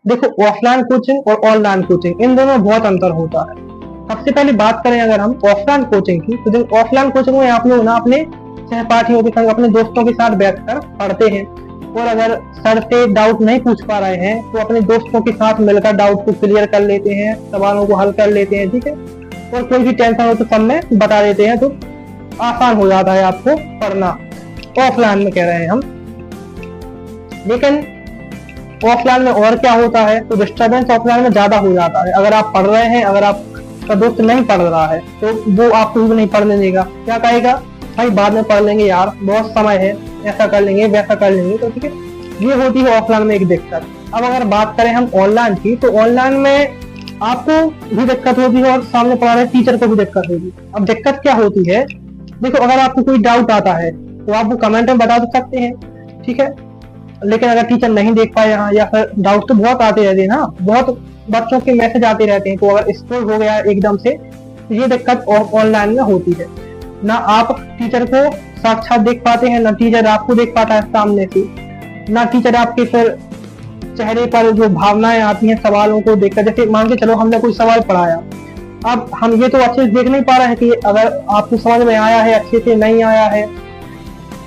देखो, offline coaching और online coaching इन दोनों में बहुत अंतर होता है। सबसे पहले बात करें अगर हम ऑफलाइन कोचिंग की, तो देखो ऑफलाइन कोचिंग में आप लोग ना अपने सहपाठियों के संग, अपने दोस्तों के साथ बैठकर पढ़ते हैं, और अगर सर से डाउट नहीं पूछ पा रहे हैं तो अपने दोस्तों के साथ मिलकर डाउट को क्लियर कर लेते हैं, सवालों को हल कर लेते हैं, ठीक है। और कोई भी टेंशन हो तो सब में बता देते हैं, तो आसान हो जाता है आपको पढ़ना। ऑफलाइन में कह रहे हैं हम। लेकिन ऑफलाइन में और क्या होता है, तो डिस्टर्बेंस ऑफलाइन में ज्यादा हो जाता है। अगर आप पढ़ रहे हैं, अगर आपका दोस्त नहीं पढ़ रहा है तो वो आपको भी नहीं पढ़ने देगा। क्या कहेगा, भाई बाद में पढ़ लेंगे यार, बहुत समय है, ऐसा कर लेंगे वैसा कर लेंगे। तो ठीक है, ये होती है ऑफलाइन में एक दिक्कत। अब अगर बात करें हम ऑनलाइन की, तो ऑनलाइन में आपको भी दिक्कत होगी और सामने पढ़ा रहे टीचर को भी दिक्कत होगी। अब दिक्कत क्या होती है, देखो अगर आपको कोई डाउट आता है तो आप वो कमेंट में बता सकते हैं, ठीक है। लेकिन अगर टीचर नहीं देख पाए यहाँ, या फिर डाउट तो बहुत आते रहते हैं ना, बहुत बच्चों के मैसेज आते रहते हैं, तो अगर स्क्रॉल हो गया एकदम से तो ये दिक्कत ऑनलाइन में होती है। ना आप टीचर को साक्षात देख पाते हैं, ना टीचर आपको देख पाता है सामने से, ना टीचर आपके फिर चेहरे पर जो भावनाएं आती हैं सवालों को देखकर। जैसे मान के चलो हमने कोई सवाल पढ़ाया, अब हम ये तो अच्छे से देख नहीं पा रहे हैं कि अगर आपको समझ में आया है, अच्छे से नहीं आया है।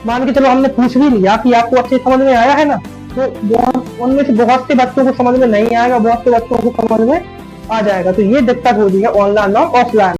मान के चलो हमने पूछ भी लिया कि आपको अच्छे समझ में आया है ना, तो उनमें से बहुत से बच्चों को समझ में नहीं आएगा, बहुत से बच्चों को समझ में आ जाएगा। तो ये दिक्कत होती है ऑनलाइन और ऑफलाइन।